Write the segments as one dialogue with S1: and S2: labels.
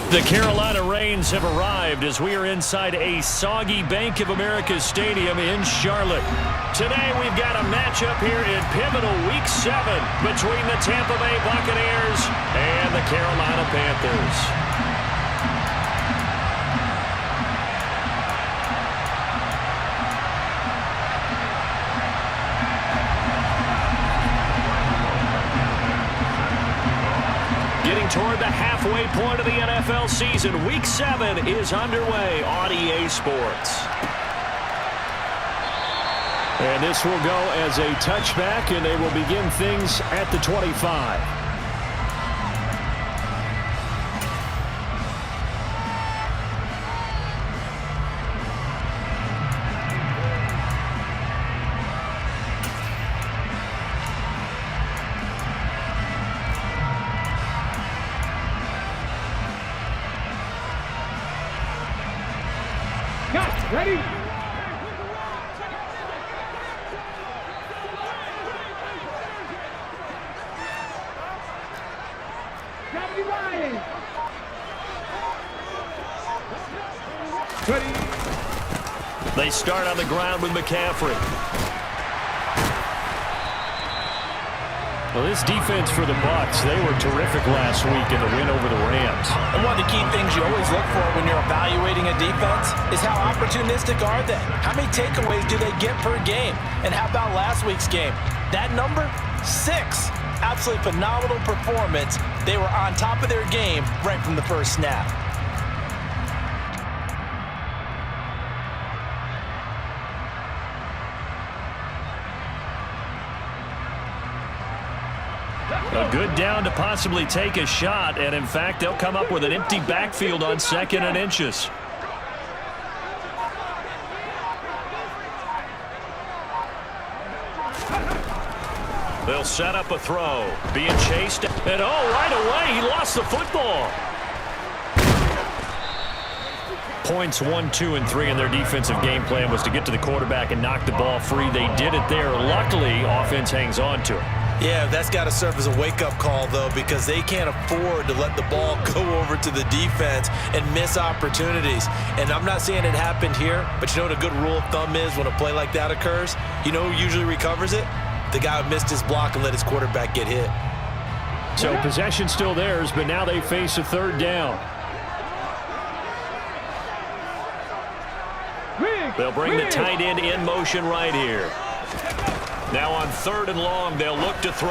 S1: The Carolina Rains have arrived as we are inside a soggy Bank of America Stadium in Charlotte. Today we've got a matchup here in pivotal Week 7 between the Tampa Bay Buccaneers and the Carolina Panthers. Toward the halfway point of the NFL season, Week 7 is underway on EA Sports. And this will go as a touchback, and they will begin things at the 25.
S2: Ready? Ready?
S1: They start on the ground with McCaffrey. Well, this defense for the Bucs, they were terrific last week in the win over the Rams.
S3: And one of the key things you always look for when you're evaluating a defense is how opportunistic are they? How many takeaways do they get per game? And how about last week's game? That number, 6. Absolutely phenomenal performance. They were on top of their game right from the first snap.
S1: A good down to possibly take a shot, and in fact, they'll come up with an empty backfield on 2nd and inches. They'll set up a throw, being chased, and right away, he lost the football. Points 1, 2, and 3 in their defensive game plan was to get to the quarterback and knock the ball free. They did it there. Luckily, offense hangs on to it.
S3: Yeah, that's got to serve as a wake-up call, though, because they can't afford to let the ball go over to the defense and miss opportunities. And I'm not saying it happened here, but you know what a good rule of thumb is when a play like that occurs? You know who usually recovers it? The guy who missed his block and let his quarterback get hit.
S1: So possession still theirs, but now they face a 3rd down. They'll bring the tight end in motion right here. Now on 3rd and long, they'll look to throw.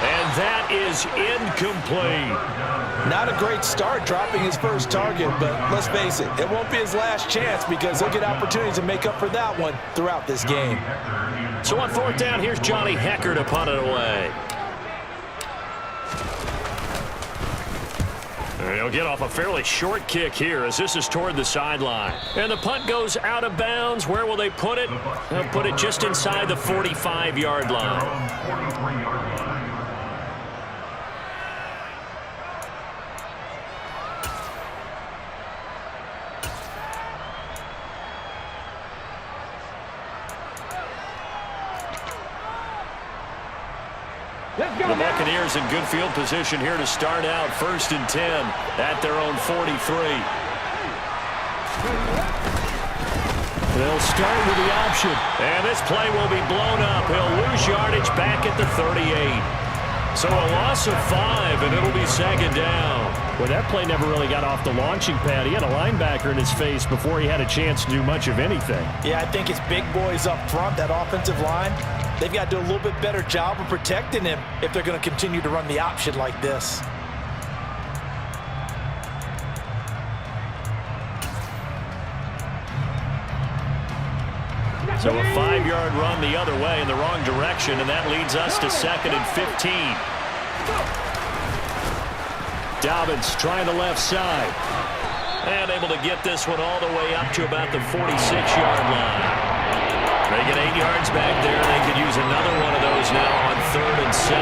S1: And that is incomplete.
S3: Not a great start dropping his first target, but let's face it, it won't be his last chance because he'll get opportunities to make up for that one throughout this game.
S1: So on 4th down, here's Johnny Hecker to punt it away. He'll get off a fairly short kick here as this is toward the sideline. And the punt goes out of bounds. Where will they put it? They'll put it just inside the 45-yard line. The Buccaneers in good field position here to start out 1st and 10 at their own 43. They'll start with the option. And this play will be blown up. He'll lose yardage back at the 38. So a loss of 5, and it'll be 2nd down. Well, that play never really got off the launching pad. He had a linebacker in his face before he had a chance to do much of anything.
S3: Yeah, I think it's big boys up front, that offensive line. They've got to do a little bit better job of protecting him if they're going to continue to run the option like this.
S1: So a 5-yard run the other way in the wrong direction, and that leads us to 2nd and 15. Dobbins trying the left side. And able to get this one all the way up to about the 46-yard line. They get 8 yards back there. They could use another one of those now on 3rd and 7.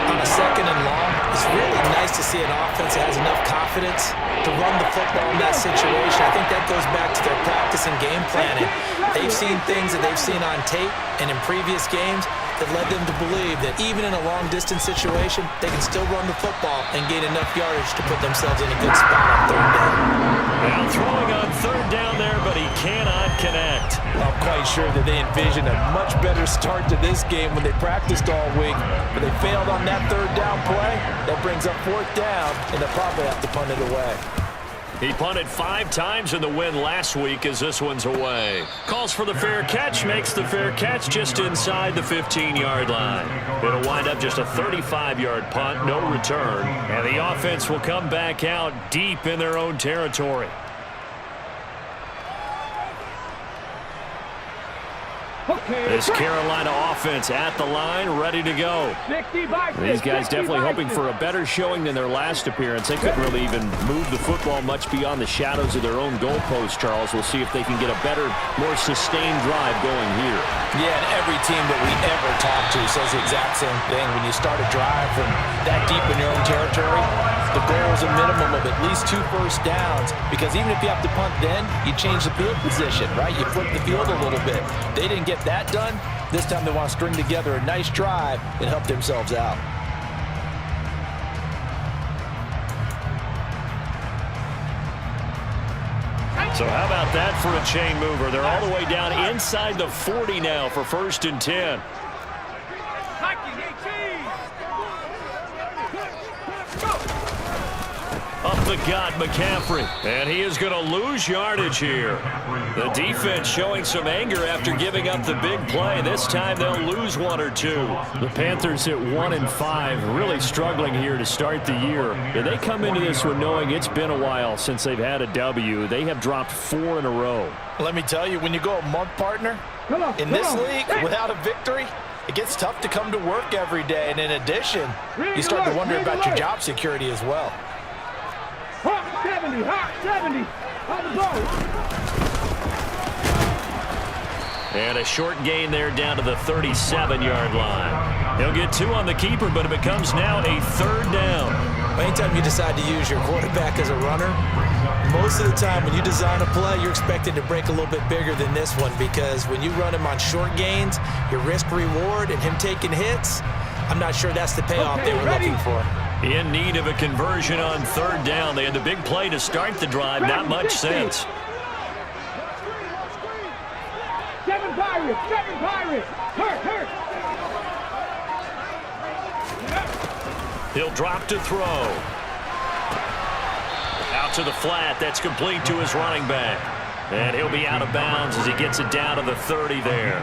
S3: On a 2nd and long, it's really nice to see an offense that has enough confidence to run the football in that situation. I think that goes back to their practice and game planning. They've seen things that they've seen on tape and in previous games that led them to believe that even in a long-distance situation, they can still run the football and gain enough yardage to put themselves in a good spot on third down.
S1: Now throwing on third down there, but he cannot connect.
S3: I'm quite sure that they envisioned a much better start to this game when they practiced all week, but they failed on that third down play. That brings up fourth down, and they'll probably have to punt it away.
S1: He punted 5 times in the win last week as this one's away. Calls for the fair catch, makes the fair catch just inside the 15-yard line. It'll wind up just a 35-yard punt, no return, and the offense will come back out deep in their own territory. This Carolina offense at the line, ready to go. These guys definitely hoping for a better showing than their last appearance. They couldn't really even move the football much beyond the shadows of their own goalpost, Charles. We'll see if they can get a better, more sustained drive going here.
S3: Yeah, and every team that we ever talk to says the exact same thing. When you start a drive from that deep in your own territory, the goal is a minimum of at least 2 first downs, because even if you have to punt then, you change the field position, right? You flip the field a little bit. They didn't get that done. This time they want to string together a nice drive and help themselves out.
S1: So how about that for a chain mover? They're all the way down inside the 40 now for 1st and 10. Up the gut, McCaffrey. And he is going to lose yardage here. The defense showing some anger after giving up the big play. This time they'll lose 1 or 2. The Panthers at 1-5, really struggling here to start the year. And they come into this one knowing it's been a while since they've had a W. They have dropped 4 in a row.
S3: Let me tell you, when you go a month, partner, in this league without a victory, it gets tough to come to work every day. And in addition, you start to wonder about your job security as well.
S2: Hot 70, hot 70, on the ball.
S1: And a short gain there down to the 37-yard line. He'll get 2 on the keeper, but it becomes now a 3rd down.
S3: Anytime you decide to use your quarterback as a runner, most of the time when you design a play, you're expected to break a little bit bigger than this one, because when you run him on short gains, your risk-reward and him taking hits, I'm not sure that's the payoff they were looking for.
S1: In need of a conversion on 3rd down. They had the big play to start the drive. Not much sense.
S2: 7 Pirates, 7 Pirates. Hurt.
S1: He'll drop to throw. Out to the flat. That's complete to his running back. And he'll be out of bounds as he gets it down to the 30 there.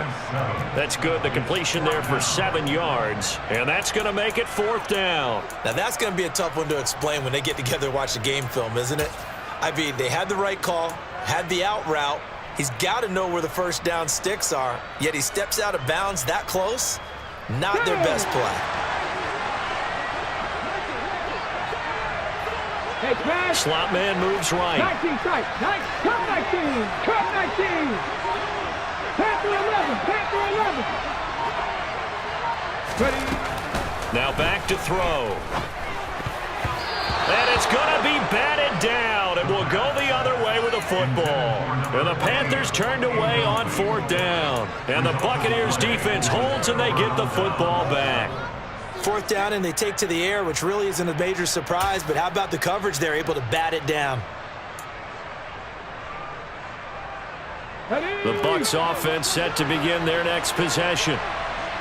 S1: That's good. The completion there for 7 yards. And that's going to make it 4th down.
S3: Now, that's going to be a tough one to explain when they get together and watch the game film, isn't it? I mean, they had the right call, had the out route. He's got to know where the first down sticks are, yet he steps out of bounds that close. Not their best play.
S2: Hey, pass.
S1: Slot man moves right.
S2: 19 strike. Cut 19. Cut 19. Panther 11. Panther 11. Ready.
S1: Now back to throw. And it's going to be batted down. It will go the other way with the football. And the Panthers turned away on 4th down. And the Buccaneers defense holds and they get the football back.
S3: 4th down and they take to the air, which really isn't a major surprise, but how about the coverage? They're able to bat it down.
S1: The Bucs offense set to begin their next possession.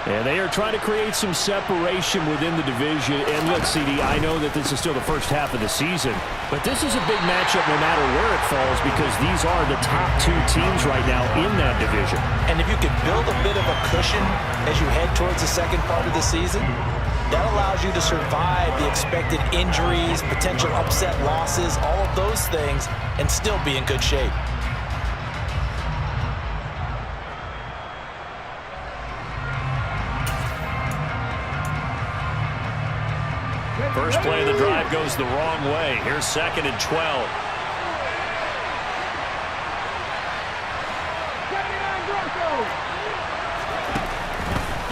S1: And they are trying to create some separation within the division. And look, CD, I know that this is still the first half of the season, but this is a big matchup no matter where it falls, because these are the top 2 teams right now in that division.
S3: And if you could build a bit of a cushion as you head towards the second part of the season, that allows you to survive the expected injuries, potential upset losses, all of those things, and still be in good shape.
S1: First play of the drive goes the wrong way. Here's 2nd and 12.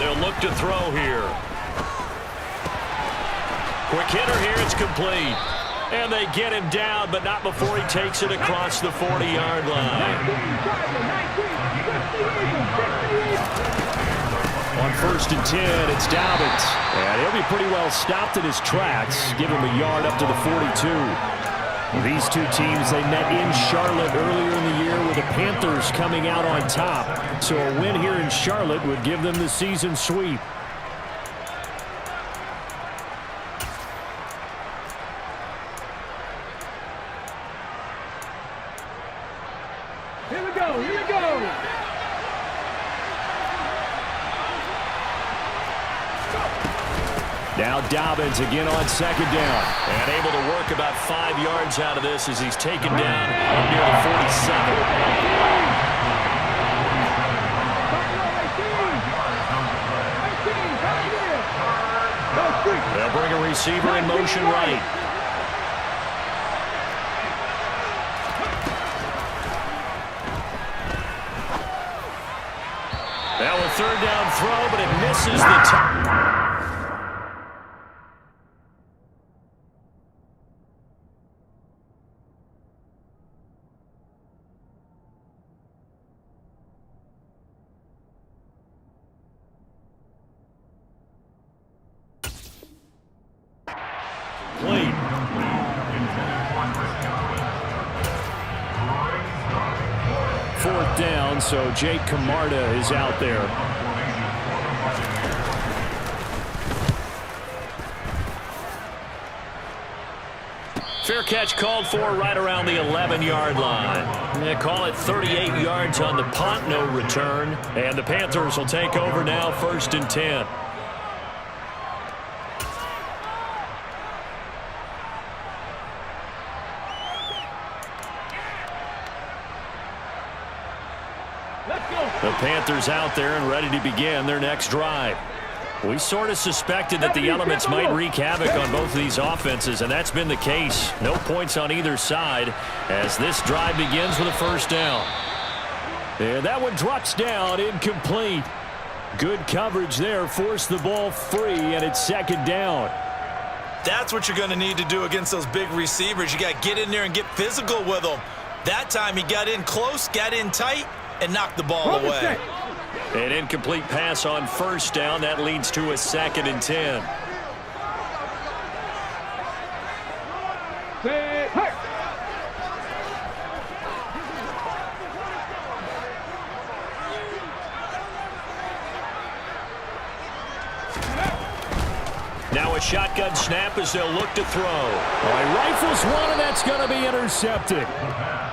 S1: They'll look to throw here. Quick hitter here, it's complete. And they get him down, but not before he takes it across the 40-yard line. On 1st and 10, it's Dobbins. And he'll be pretty well stopped in his tracks. Give him a yard up to the 42. These two teams, they met in Charlotte earlier in the year with the Panthers coming out on top. So a win here in Charlotte would give them the season sweep.
S2: Here we go, here we go.
S1: Now Dobbins again on 2nd down. And able to work about 5 yards out of this as he's taken down near the 47. They'll bring a receiver in motion right. Now a 3rd down throw, but it misses the top. Complete. 4th down, so Jake Camarda is out there. Fair catch called for right around the 11-yard line. They call it 38 yards on the punt, no return. And the Panthers will take over now, 1st and 10. The Panthers out there and ready to begin their next drive. We sort of suspected that the elements might wreak havoc on both of these offenses, and that's been the case. No points on either side as this drive begins with a 1st down. And that one drops down, incomplete. Good coverage there, forced the ball free, and it's 2nd down.
S3: That's what you're going to need to do against those big receivers. You got to get in there and get physical with them. That time he got in close, got in tight, and knocked the ball away.
S1: An incomplete pass on 1st down. That leads to a 2nd and 10. Now a shotgun snap as they'll look to throw. He rifles one, and that's going to be intercepted.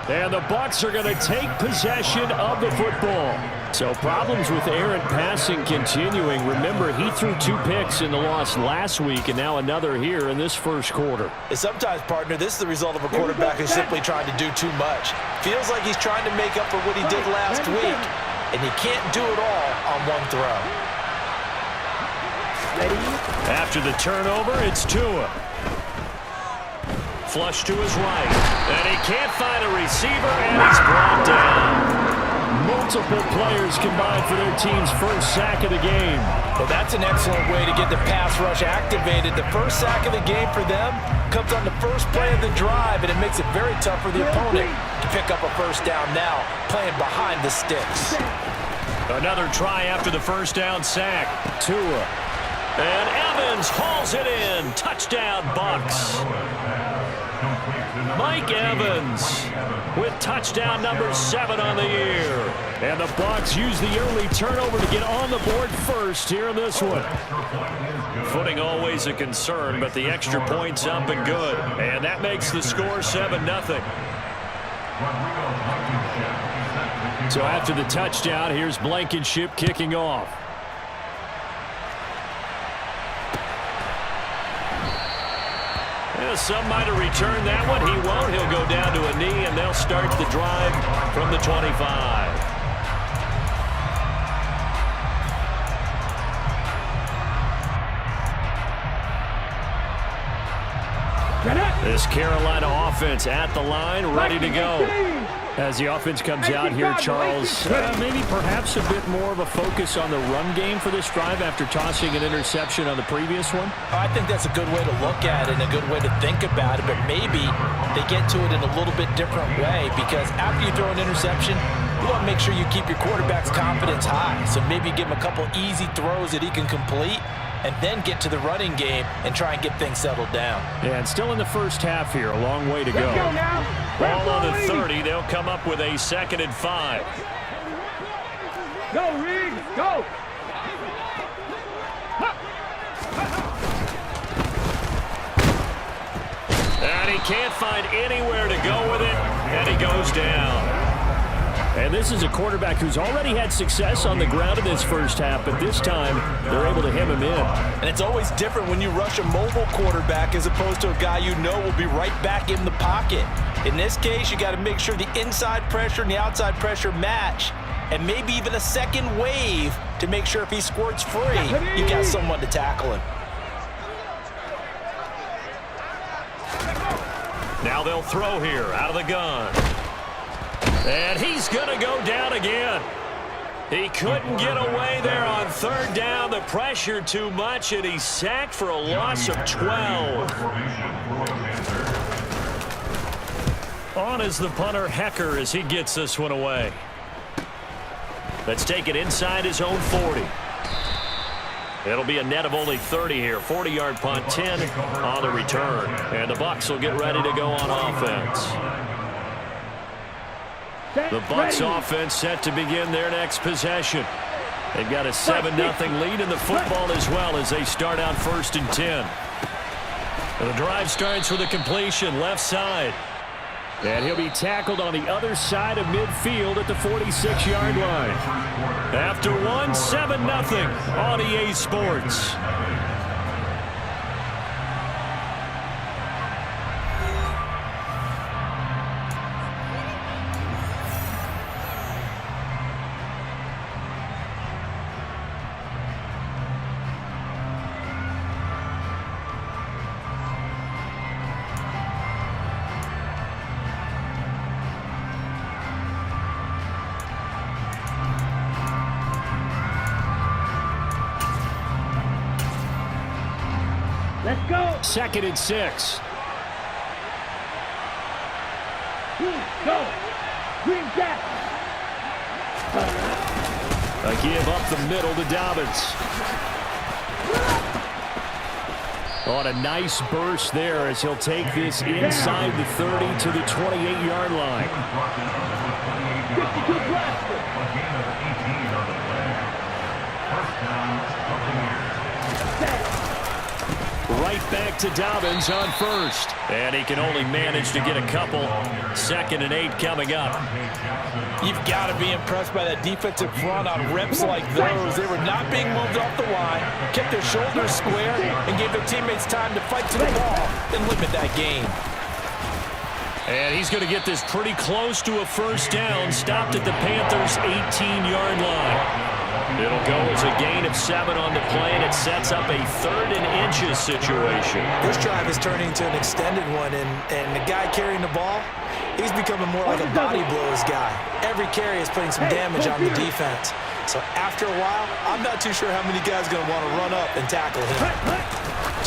S1: And the Bucs are going to take possession of the football. So problems with errant passing continuing. Remember, he threw 2 picks in the loss last week, and now another here in this 1st quarter.
S3: And sometimes, partner, this is the result of a quarterback who's simply trying to do too much. Feels like he's trying to make up for what he did last week, and he can't do it all on one throw.
S1: After the turnover, it's Tua. Flush to his right. And he can't find a receiver, and he's brought down. Multiple players combined for their team's 1st sack of the game.
S3: Well, that's an excellent way to get the pass rush activated. The 1st sack of the game for them comes on the 1st play of the drive, and it makes it very tough for the opponent to pick up a 1st down now, playing behind the sticks.
S1: Another try after the 1st down sack. Tua. And Evans hauls it in. Touchdown, Bucs. Mike Evans with touchdown number 7 on the year. And the Bucs use the early turnover to get on the board first here in this one. Footing always a concern, but the extra point's up and good. And that makes the score 7-0. So after the touchdown, here's Blankenship kicking off. Some might have returned that one. He won't. He'll go down to a knee, and they'll start the drive from the 25. This Carolina offense at the line, ready to go. As the offense comes out here, Charles, maybe perhaps a bit more of a focus on the run game for this drive after tossing an interception on the previous one?
S3: I think that's a good way to look at it and a good way to think about it, but maybe they get to it in a little bit different way, because after you throw an interception, you want to make sure you keep your quarterback's confidence high. So maybe give him a couple easy throws that he can complete, and then get to the running game and try and get things settled down.
S1: Yeah, and still in the first half here, a long way to go.
S2: Let's go now.
S1: Ball on the 30, they'll come up with a 2nd and 5.
S2: Go, Reed, go.
S1: And he can't find anywhere to go with it, and he goes down. And this is a quarterback who's already had success on the ground in this first half, but this time they're able to hem him in.
S3: And it's always different when you rush a mobile quarterback as opposed to a guy you know will be right back in the pocket. In this case, you got to make sure the inside pressure and the outside pressure match, and maybe even a second wave to make sure if he squirts free, you got someone to tackle him.
S1: Now they'll throw here out of the gun. And he's going to go down again. He couldn't get away there on 3rd down. The pressure too much, and he's sacked for a loss of 12. On is the punter, Hecker, as he gets this one away. Let's take it inside his own 40. It'll be a net of only 30 here. 40-yard punt, 10 on the return. And the Bucs will get ready to go on offense. The Bucs offense set to begin their next possession. They've got a 7-0 lead in the football as well as they start out 1st and 10. And the drive starts with a completion left side. And he'll be tackled on the other side of midfield at the 46-yard line. After one, 7-0 on EA Sports.
S2: Let's go.
S1: 2nd and 6.
S2: Go. Green Jack.
S1: A give up the middle to Dobbins. On a nice burst there as he'll take this inside the 30 to the 28-yard line.
S2: 52 blaster.
S1: Right back to Dobbins on 1st. And he can only manage to get a couple. 2nd and 8 coming up.
S3: You've got to be impressed by that defensive front on reps like those. They were not being moved off the line, kept their shoulders square, and gave their teammates time to fight to the ball and limit that gain.
S1: And he's going to get this pretty close to a 1st down. Stopped at the Panthers' 18-yard line. It'll go as a gain of 7 on the play, and it sets up a 3rd and inches situation.
S3: This drive is turning into an extended one, and the guy carrying the ball, he's becoming more like a body blows guy. Every carry is putting some damage on the defense. So after a while, I'm not too sure how many guys are going to want to run up and tackle him.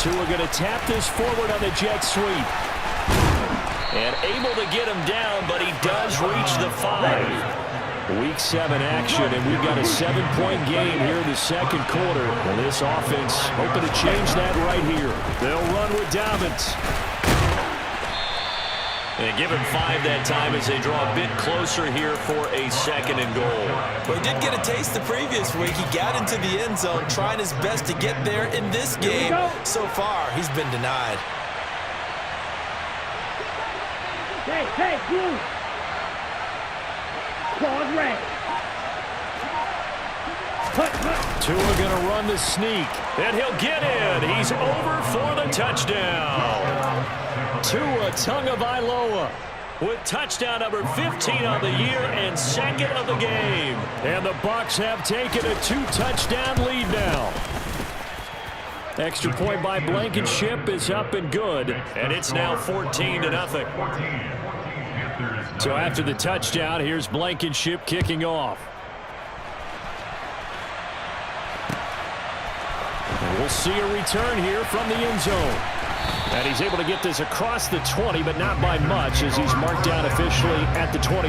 S1: Tua going to tap this forward on the jet sweep. And able to get him down, but he does reach the 5. Week 7 action, and we've got a 7-point game here in the 2nd quarter. And this offense hoping to change that right here. They'll run with Dobbins. They give him 5 that time as they draw a bit closer here for a 2nd and goal.
S3: Well, he did get a taste the previous week. He got into the end zone, trying his best to get there in this game. So far, he's been denied.
S2: Hey, blue. Claws red.
S1: Tua going to run the sneak, and he'll get in. He's over for the touchdown. Tua Tagovailoa with touchdown number 15 on the year and 2nd of the game. And the Bucs have taken a 2-touchdown lead now. Extra point by Blankenship is up and good, and it's now 14-0. So after the touchdown, here's Blankenship kicking off. And we'll see a return here from the end zone. And he's able to get this across the 20, but not by much, as he's marked down officially at the 21.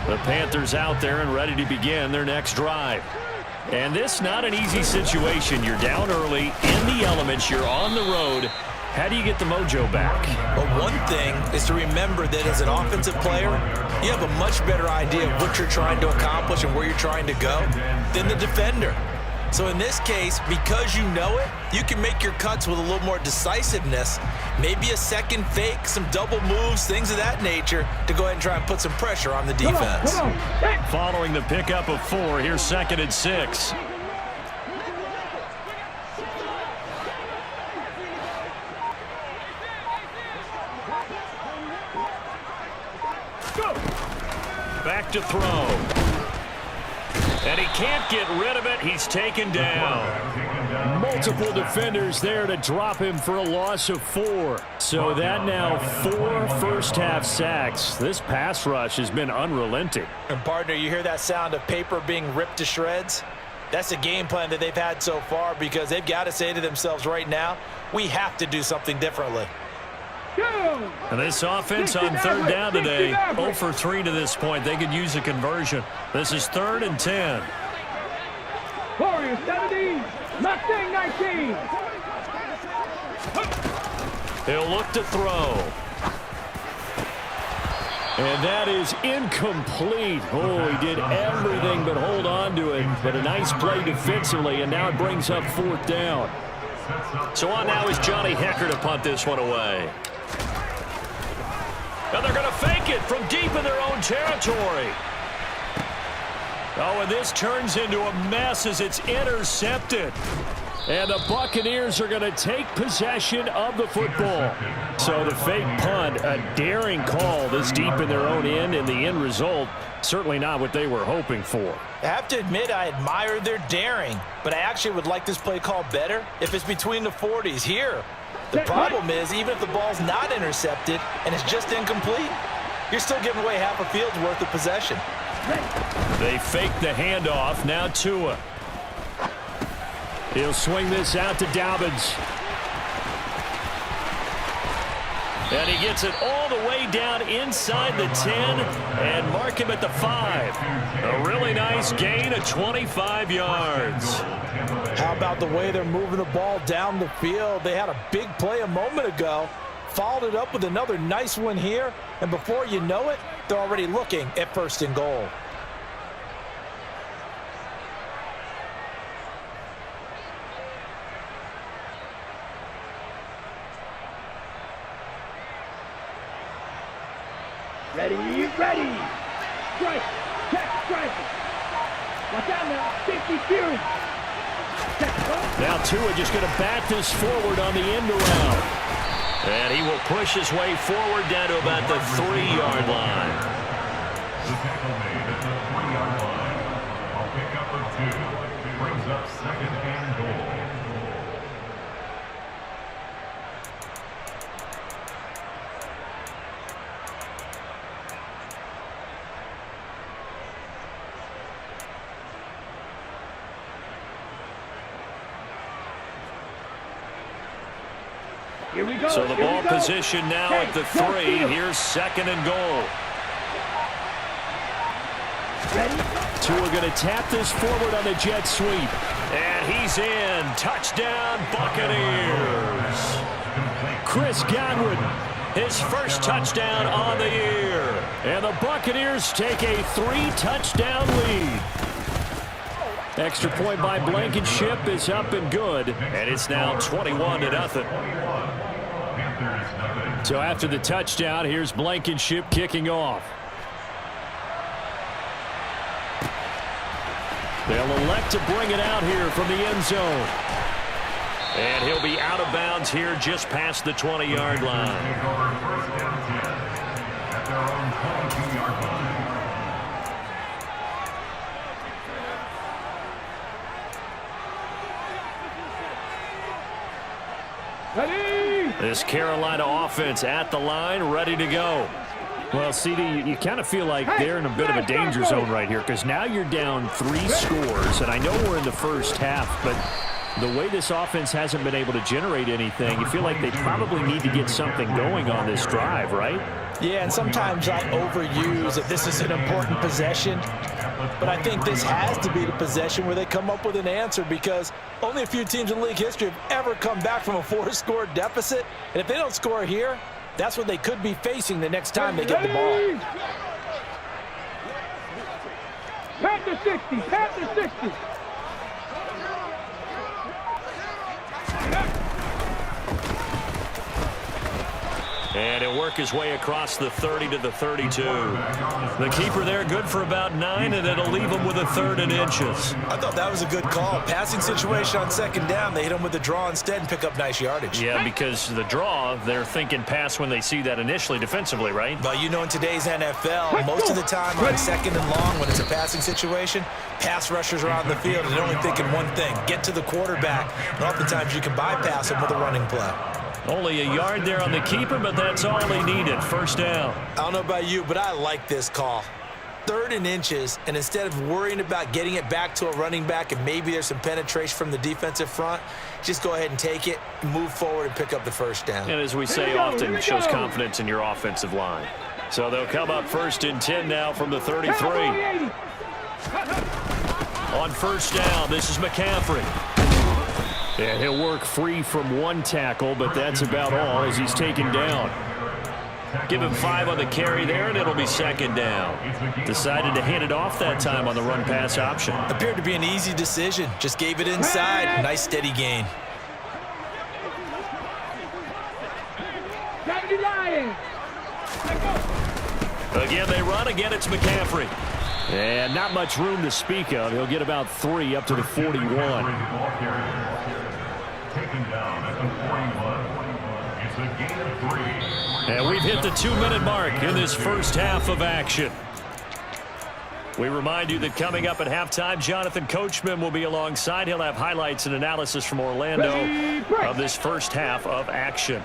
S1: The Panthers out there and ready to begin their next drive. And this not an easy situation. You're down early, in the elements, you're on the road. How do you get the mojo back?
S3: Well, one thing is to remember that as an offensive player, you have a much better idea of what you're trying to accomplish and where you're trying to go than the defender. So in this case, because you know it, you can make your cuts with a little more decisiveness, maybe a second fake, some double moves, things of that nature, to go ahead and try and put some pressure on the defense.
S1: Following the pickup of 4, here's 2nd and 6. Back to throw. And he can't get rid of it. He's taken down. Multiple defenders there to drop him for a loss of 4. So that now 4 first-half sacks. This pass rush has been unrelenting.
S3: And partner, you hear that sound of paper being ripped to shreds? That's a game plan that they've had so far, because they've got to say to themselves right now, we have to do something differently.
S1: And this offense on 3rd down today, 0 for 3 to this point. They could use a conversion. This is 3rd and 10.
S2: Warriors 17, Mustang 19.
S1: He'll look to throw. And that is incomplete. Oh, he did everything but hold on to it. But a nice play defensively, and now it brings up 4th down. So on now is Johnny Hecker to punt this one away. And they're going to fake it from deep in their own territory. Oh, and this turns into a mess as it's intercepted. And the Buccaneers are going to take possession of the football. So the fake punt, a daring call this deep in their own end, and the end result, certainly not what they were hoping for.
S3: I have to admit, I admire their daring, but I actually would like this play called better if it's between the 40s here. The problem is, even if the ball's not intercepted and it's just incomplete, you're still giving away half a field's worth of possession.
S1: They fake the handoff. Now Tua. He'll swing this out to Dobbins. And he gets it all the way down inside the 10 and mark him at the 5. A really nice gain of 25 yards.
S3: How about the way they're moving the ball down the field? They had a big play a moment ago, followed it up with another nice one here, and before you know it, they're already looking at 1st and goal.
S2: Ready, ready. Strike, check, strike. Watch out now, safety fury.
S1: Now Tua just going to bat this forward on the end around. And he will push his way forward down to about the 3-yard line.
S4: The tackle made at the 3-yard line. A pickup of 2 brings up 2nd and goal.
S2: Here we go.
S1: So the ball position now at the 3. Here's 2nd and goal.
S2: Ready?
S1: Tua going to tap this forward on the jet sweep. And he's in. Touchdown, Buccaneers. Chris Godwin, his first touchdown on the year. And the Buccaneers take a 3-touchdown lead. Extra point by Blankenship is up and good. And it's now 21-0. So after the touchdown, here's Blankenship kicking off. They'll elect to bring it out here from the end zone. And he'll be out of bounds here just past the 20-yard line. This Carolina offense at the line, ready to go. Well, CD, you kind of feel like they're in a bit of a danger zone right here because now you're down 3 scores, and I know we're in the first half, but the way this offense hasn't been able to generate anything, you feel like they probably need to get something going on this drive, right?
S3: Yeah, and sometimes I overuse that this is an important possession, but I think this has to be the possession where they come up with an answer because only a few teams in league history have ever come back from a 4-score deficit, and if they don't score here, that's what they could be facing the next time they get the ball.
S2: Panther 60, Panther 60.
S1: And he'll work his way across the 30 to the 32. The keeper there good for about 9, and it'll leave him with a 3rd and inches.
S3: I thought that was a good call. Passing situation on 2nd down, they hit him with the draw instead and pick up nice yardage.
S1: Yeah, because the draw, they're thinking pass when they see that initially defensively, right?
S3: But you know in today's NFL, most of the time on 2nd and long when it's a passing situation, pass rushers are on the field and they're only thinking one thing, get to the quarterback. And oftentimes you can bypass him with a running play.
S1: Only a yard there on the keeper, but that's all he needed. 1st down.
S3: I don't know about you, but I like this call. 3rd and inches, and instead of worrying about getting it back to a running back and maybe there's some penetration from the defensive front, just go ahead and take it, move forward, and pick up the 1st down.
S1: And as we say often, shows confidence in your offensive line. So they'll come up 1st and 10 now from the 33. On 1st down, this is McCaffrey. And he'll work free from 1 tackle, but that's about all as he's taken down. Give him 5 on the carry there, and it'll be 2nd down. Decided to hand it off that time on the run-pass option.
S3: Appeared to be an easy decision. Just gave it inside. Nice steady gain.
S1: Again, they run. Again, it's McCaffrey. And not much room to speak of. He'll get about 3 up to the 41.
S4: Taken down at the 41. It's a gain of 3.
S1: And we've hit the 2-minute mark in this first half of action. We remind you that coming up at halftime, Jonathan Coachman will be alongside. He'll have highlights and analysis from Orlando of this first half of action.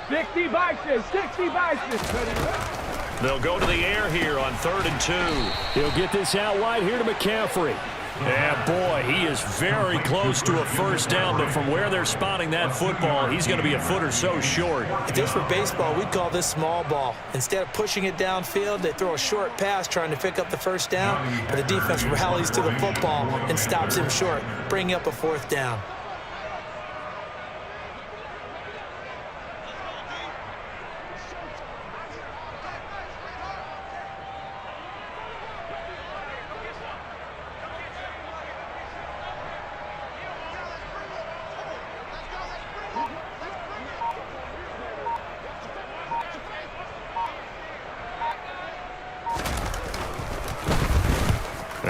S2: 60 Vices, 60 Vices.
S1: They'll go to the air here on 3rd and 2. He'll get this out wide here to McCaffrey. Yeah, boy, he is very close to a 1st down, but from where they're spotting that football, he's going to be a foot or so short.
S3: If this were baseball, we'd call this small ball. Instead of pushing it downfield, they throw a short pass trying to pick up the 1st down, but the defense rallies to the football and stops him short, bringing up a 4th down.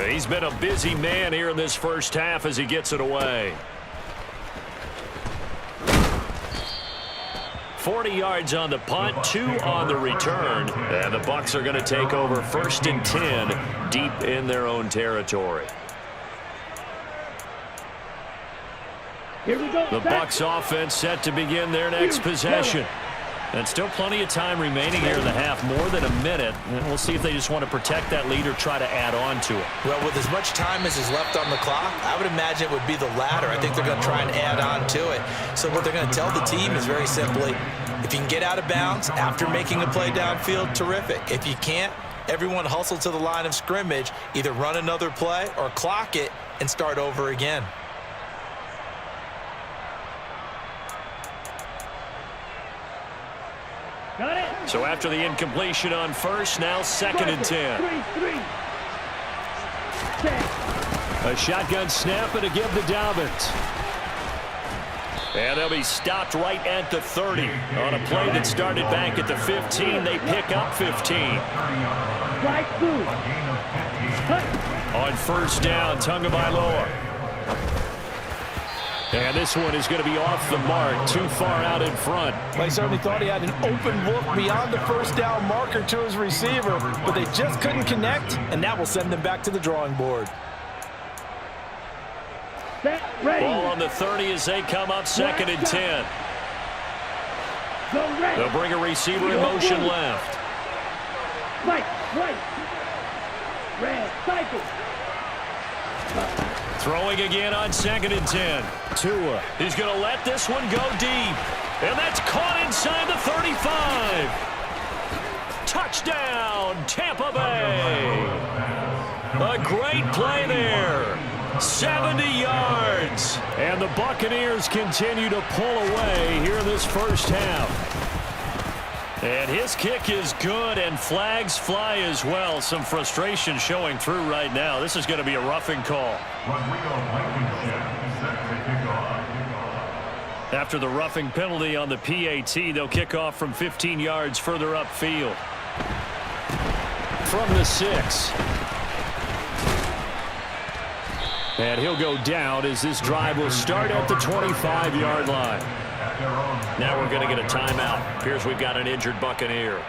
S1: He's been a busy man here in this first half as he gets it away. 40 yards on the punt, 2 on the return, and the Bucs are going to take over 1st and 10 deep in their own territory.
S2: Here we go.
S1: The Bucs offense set to begin their next possession. And still plenty of time remaining here in the half, more than a minute. And we'll see if they just want to protect that lead or try to add on to it.
S3: Well, with as much time as is left on the clock, I would imagine it would be the latter. I think they're going to try and add on to it. So what they're going to tell the team is very simply, if you can get out of bounds after making a play downfield, terrific. If you can't, everyone hustle to the line of scrimmage, either run another play or clock it and start over again.
S2: Got it.
S1: So after the incompletion on 1st, now 2nd and 10.
S2: 3.
S1: A shotgun snap and a give to Dobbins. And they'll be stopped right at the 30. On a play that started back at the 15, they pick up 15.
S2: Strike 2.
S1: On 1st down, Tagovailoa. And this one is going to be off the mark, too far out in front.
S3: They certainly thought he had an open look beyond the 1st down marker to his receiver, but they just couldn't connect, and that will send them back to the drawing board.
S2: set, ready.
S1: Ball on the 30 as they come up 2nd and 10.
S2: Go ready.
S1: They'll bring a receiver in motion left.
S2: Right, right. Red, cycle.
S1: Throwing again on 2nd and 10. Tua, he's going to let this one go deep. And that's caught inside the 35. Touchdown, Tampa Bay. A great play there. 70 yards. And the Buccaneers continue to pull away here in this first half. And his kick is good, and flags fly as well. Some frustration showing through right now. This is going to be a roughing call. After the roughing penalty on the PAT, they'll kick off from 15 yards further upfield. From the 6. And he'll go down as this drive will start at the 25-yard line. Now we're going to get a timeout. Appears we've got an injured Buccaneer.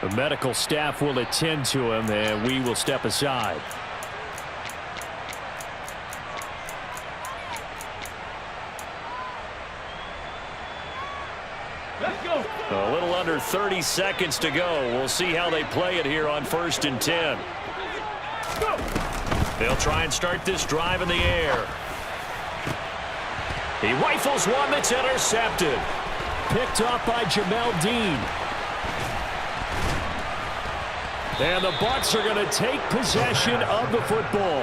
S1: The medical staff will attend to him, and we will step aside.
S2: Let's go.
S1: A little under 30 seconds to go. We'll see how they play it here on 1st and 10.
S2: Go.
S1: They'll try and start this drive in the air. He rifles one that's intercepted. Picked up by Jamel Dean. And the Bucs are going to take possession of the football.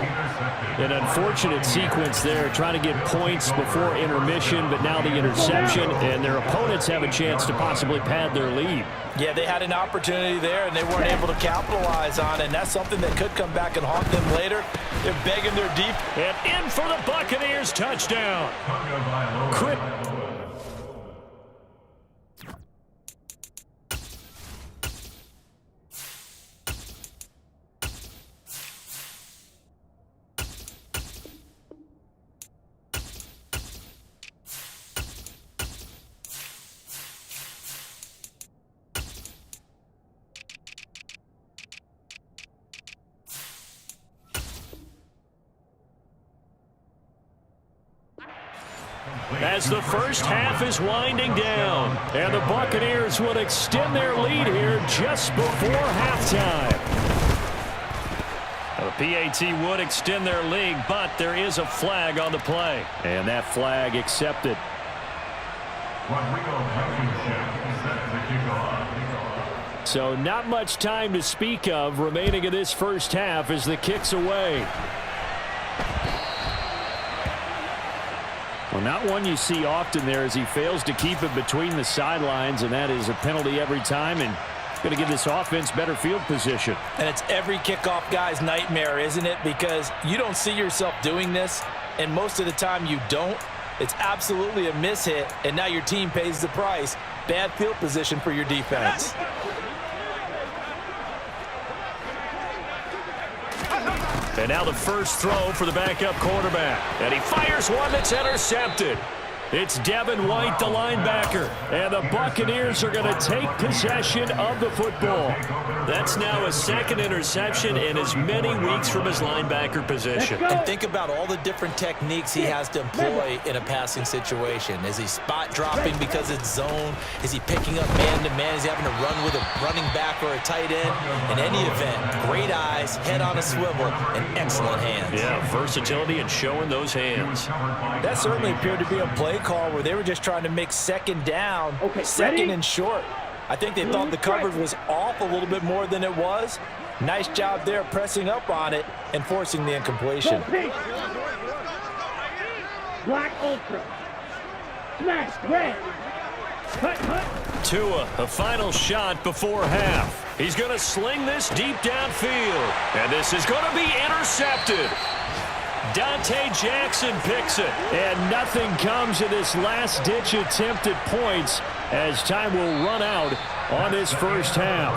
S1: An unfortunate sequence there, trying to get points before intermission, but now the interception, and their opponents have a chance to possibly pad their lead.
S3: Yeah, they had an opportunity there, and they weren't able to capitalize on it, and that's something that could come back and haunt them later. They're begging their deep.
S1: And in for the Buccaneers touchdown. As the first half is winding down, and the Buccaneers will extend their lead here just before halftime. The PAT would extend their lead, but there is a flag on the play, and that flag accepted. So not much time to speak of remaining in this first half as the kick's away. Well, not one you see often there as he fails to keep it between the sidelines, and that is a penalty every time, and going to give this offense better field position.
S3: And it's every kickoff guy's nightmare, isn't it? Because you don't see yourself doing this, and most of the time you don't. It's absolutely a mishit, and now your team pays the price. Bad field position for your defense.
S1: And now the first throw for the backup quarterback. And he fires one that's intercepted. It's Devin White, the linebacker. And the Buccaneers are going to take possession of the football. That's now his second interception in as many weeks from his linebacker position.
S3: And think about all the different techniques he has to employ in a passing situation. Is he spot dropping because it's zone? Is he picking up man-to-man? Is he having to run with a running back or a tight end? In any event, great eyes, head on a swivel, and excellent hands.
S1: Yeah, versatility and showing those hands.
S3: That certainly appeared to be a play call where they were just trying to make second down, second and short. I think they thought the coverage was off a little bit more than it was. Nice job there pressing up on it and forcing the incompletion.
S2: Black Ultra. Smash, red. Cut.
S1: Tua, a final shot before half. He's going to sling this deep downfield. And this is going to be intercepted. Dante Jackson picks it. And nothing comes of this last-ditch attempt at points as time will run out on this first half.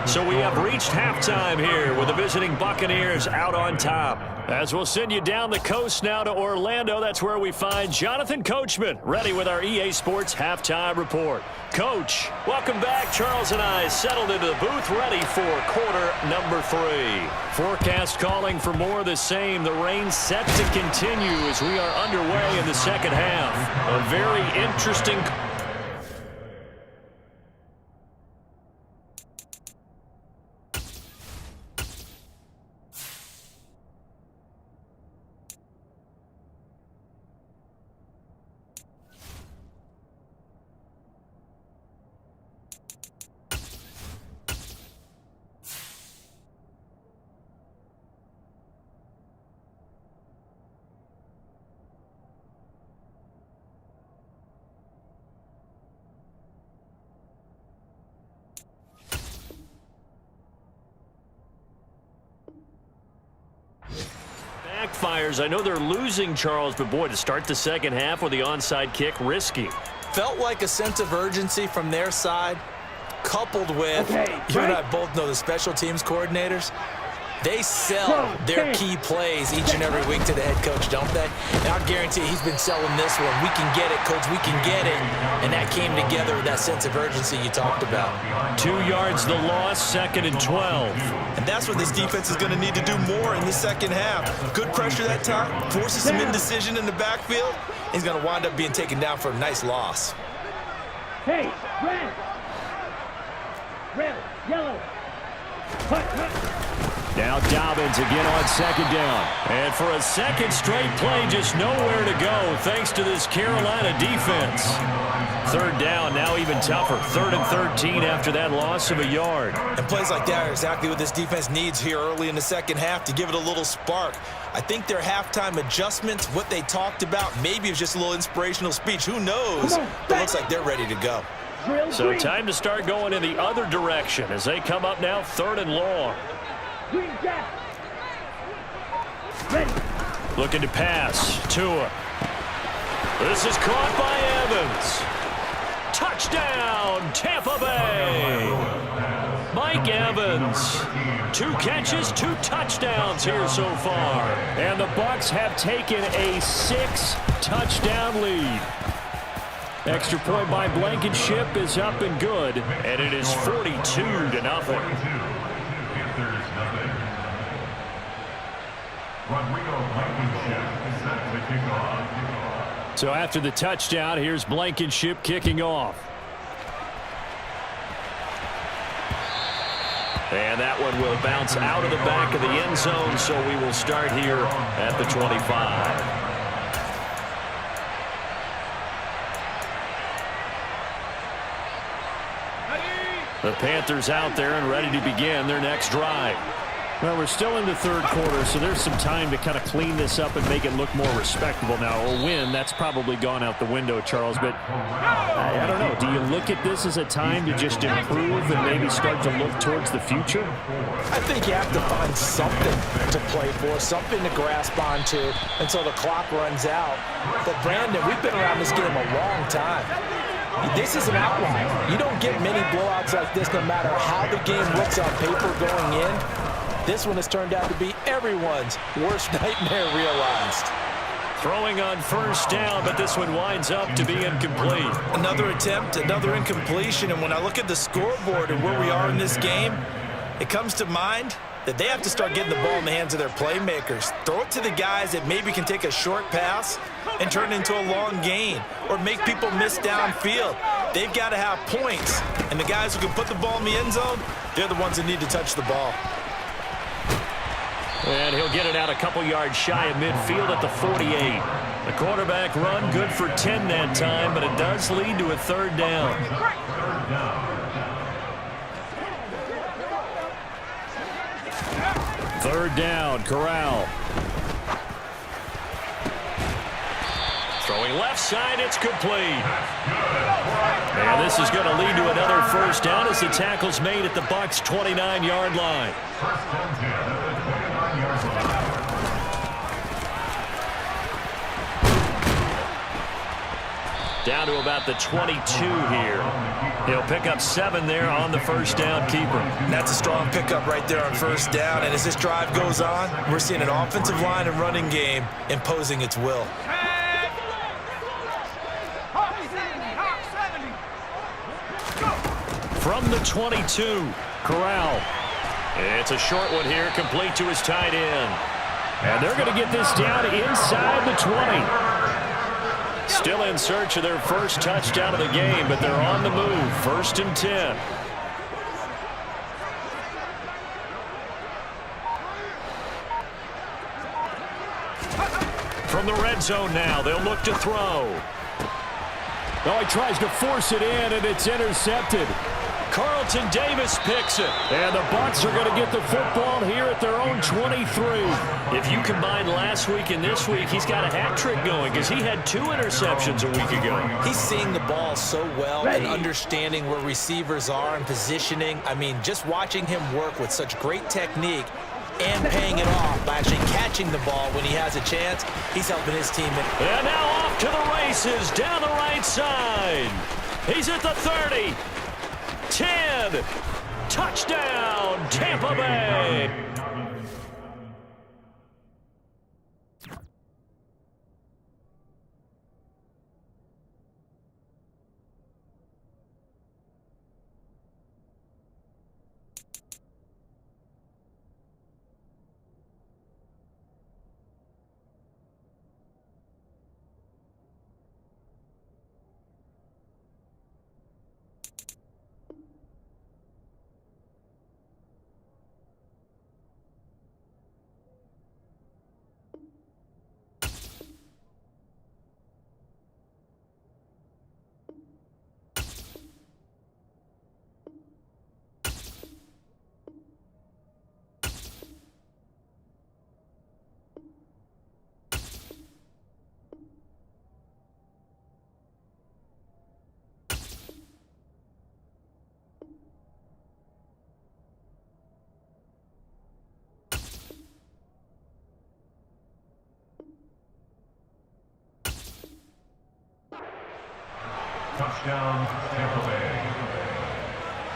S1: So we have reached halftime here with the visiting Buccaneers out on top. As we'll send you down the coast now to Orlando, that's where we find Jonathan Coachman ready with our EA Sports Halftime Report. Coach, welcome back. Charles and I settled into the booth ready for quarter number 3. Forecast calling for more of the same. The rain set to continue as we are underway in the second half. A very interesting... Backfires. I know they're losing, Charles, but boy, to start the second half with the onside kick, risky.
S3: Felt like a sense of urgency from their side, coupled with, you and I both know the special teams coordinators, they sell their key plays each and every week to the head coach, don't they? And I guarantee he's been selling this one. We can get it, coach, we can get it. And that came together with that sense of urgency you talked about.
S1: 2 yards the loss, 2nd and 12.
S3: And that's what this defense is going to need to do more in the second half. Good pressure that time, forces some indecision in the backfield. He's going to wind up being taken down for a nice loss.
S2: Hey, red, yellow, hut.
S1: Now Dobbins again on 2nd down. And for a second straight play, just nowhere to go thanks to this Carolina defense. 3rd down, now even tougher. 3rd and 13 after that loss of a yard.
S3: And plays like that are exactly what this defense needs here early in the second half to give it a little spark. I think their halftime adjustments, what they talked about, maybe it was just a little inspirational speech. Who knows? But it looks like they're ready to go.
S1: So time to start going in the other direction as they come up now 3rd and long. Looking to pass. Tua. This is caught by Evans. Touchdown, Tampa Bay. Mike Evans. 2 catches, 2 touchdowns here so far. And the Bucs have taken a 6-touchdown lead. Extra point by Blankenship is up and good. And it is 42-0. So after the touchdown, here's Blankenship kicking off. And that one will bounce out of the back of the end zone, so we will start here at the 25. The Panthers out there and ready to begin their next drive. Well, we're still in the 3rd quarter, so there's some time to kind of clean this up and make it look more respectable now. A win, that's probably gone out the window, Charles, but I don't know. Do you look at this as a time to just improve and maybe start to look towards the future?
S3: I think you have to find something to play for, something to grasp onto until the clock runs out. But, Brandon, we've been around this game a long time. This is an outlier. You don't get many blowouts like this no matter how the game looks on paper going in. This one has turned out to be everyone's worst nightmare realized.
S1: Throwing on 1st down, but this one winds up to be incomplete.
S3: Another attempt, another incompletion, and when I look at the scoreboard and where we are in this game, it comes to mind that they have to start getting the ball in the hands of their playmakers. Throw it to the guys that maybe can take a short pass and turn it into a long gain or make people miss downfield. They've got to have points, and the guys who can put the ball in the end zone, they're the ones that need to touch the ball.
S1: And he'll get it out a couple yards shy of midfield at the 48. The quarterback run good for 10 that time, but it does lead to a 3rd down. 3rd down, Corral. Throwing left side, it's complete. And this is going to lead to another 1st down as the tackle's made at the Bucs' 29-yard line. Down to about the 22 here. He'll pick up 7 there on the first down keeper.
S3: That's a strong pickup right there on first down. And as this drive goes on, we're seeing an offensive line and running game imposing its will.
S1: From the 22, Corral. It's a short one here, complete to his tight end. And they're going to get this down inside the 20. Still in search of their first touchdown of the game, but they're on the move. 1st and 10. From the red zone now, they'll look to throw. Oh, he tries to force it in, and it's intercepted. Carlton Davis picks it. And the Bucs are going to get the football here at their own 23. If you combine last week and this week, he's got a hat trick going because he had 2 interceptions a week ago.
S3: He's seeing the ball so well and understanding where receivers are and positioning. I mean, just watching him work with such great technique and paying it off by actually catching the ball when he has a chance, he's helping his team.
S1: And now off to the races down the right side. He's at the 30. 10. Touchdown, Tampa Bay.
S4: Touchdown, Tampa Bay.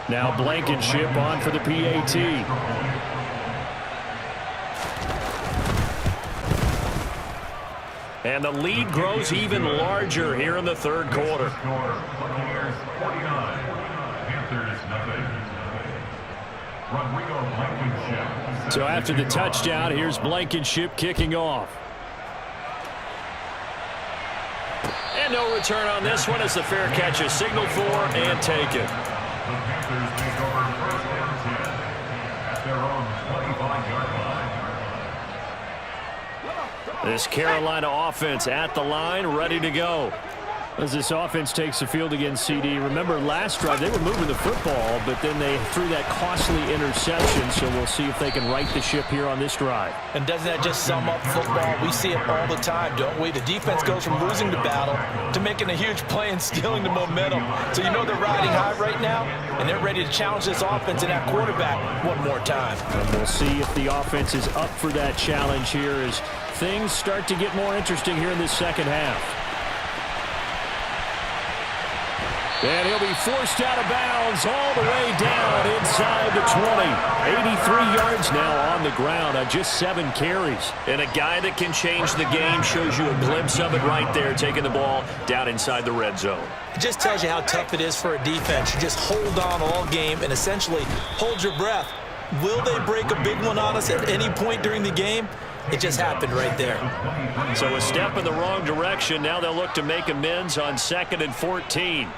S1: Now Blankenship on for the PAT. And the lead grows even larger here in the 3rd quarter.
S4: Buccaneers 49, Panthers nothing. Rodrigo Blankenship.
S1: So after the touchdown, here's Blankenship kicking off. And no return on this one as the fair catch is signaled for and taken.
S4: The Panthers take over 1st and 10 at their own 25-yard line.
S1: This Carolina offense at the line, ready to go. As this offense takes the field against CD. Remember last drive they were moving the football, but then they threw that costly interception, so we'll see if they can right the ship here on this drive.
S3: And doesn't that just sum up football? We see it all the time, don't we? The defense goes from losing the battle to making a huge play and stealing the momentum. So you know they're riding high right now, and they're ready to challenge this offense and that quarterback one more time.
S1: And we'll see if the offense is up for that challenge here as things start to get more interesting here in this second half. And he'll be forced out of bounds all the way down inside the 20. 83 yards now on the ground on just 7 carries. And a guy that can change the game shows you a glimpse of it right there, taking the ball down inside the red zone.
S3: It just tells you how tough it is for a defense. You just hold on all game and essentially hold your breath. Will they break a big one on us at any point during the game? It just happened right there.
S1: So a step in the wrong direction. Now they'll look to make amends on 2nd and 14.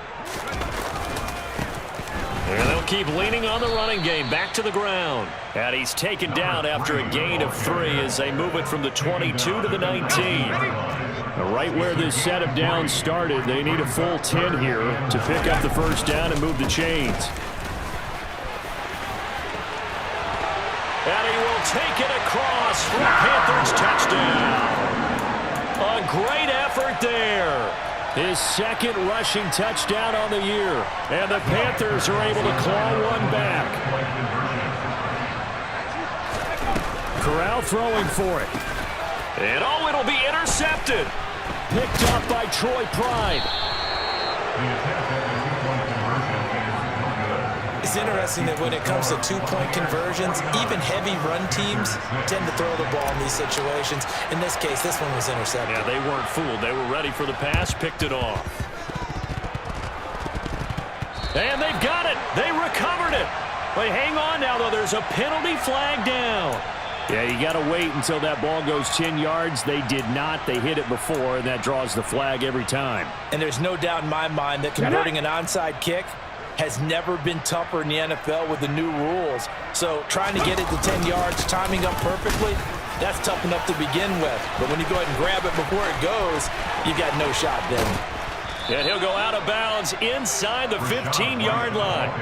S1: And they'll keep leaning on the running game. Back to the ground. And he's taken down after a gain of 3 as they move it from the 22 to the 19. Right where this set of downs started, they need a full 10 here to pick up the first down and move the chains. And he will take it across for a Panthers touchdown. A great effort there. His 2nd rushing touchdown on the year. And the Panthers are able to claw one back. Corral throwing for it. And oh, it'll be intercepted. Picked up by Troy Pride.
S4: The attempt at the 2-point conversion is
S3: It's interesting that when it comes to two-point conversions, even heavy run teams tend to throw the ball in these situations. In this case, this one was intercepted.
S1: Yeah, they weren't fooled. They were ready for the pass, picked it off. And they've got it. They recovered it. Wait, hang on now, though. There's a penalty flag down. Yeah, you got to wait until that ball goes 10 yards. They did not. They hit it before, and that draws the flag every time.
S3: And there's no doubt in my mind that converting an onside kick has never been tougher in the NFL with the new rules. So trying to get it to 10 yards, timing up perfectly, that's tough enough to begin with. But when you go ahead and grab it before it goes, you got no shot then.
S1: And he'll go out of bounds inside the 15-yard line.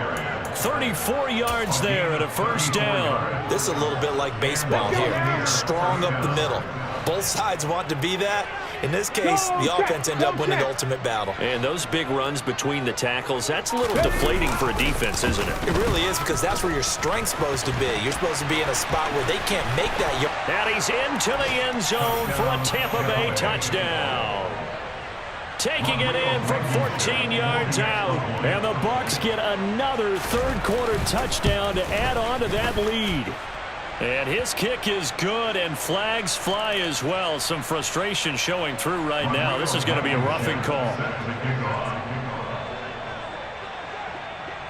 S1: 34 yards there at a first down.
S3: This is a little bit like baseball here. Strong up the middle. Both sides want to be that. In this case, the offense ended up winning the ultimate battle.
S1: And those big runs between the tackles, that's a little deflating for a defense, isn't it?
S3: It really is, because that's where your strength's supposed to be. You're supposed to be in a spot where they can't make that yard.
S1: And he's into the end zone for a Tampa Bay touchdown. Taking it in from 14 yards out. And the Bucs get another third-quarter touchdown to add on to that lead. And his kick is good, and flags fly as well. Some frustration showing through right now. This is going to be a roughing call.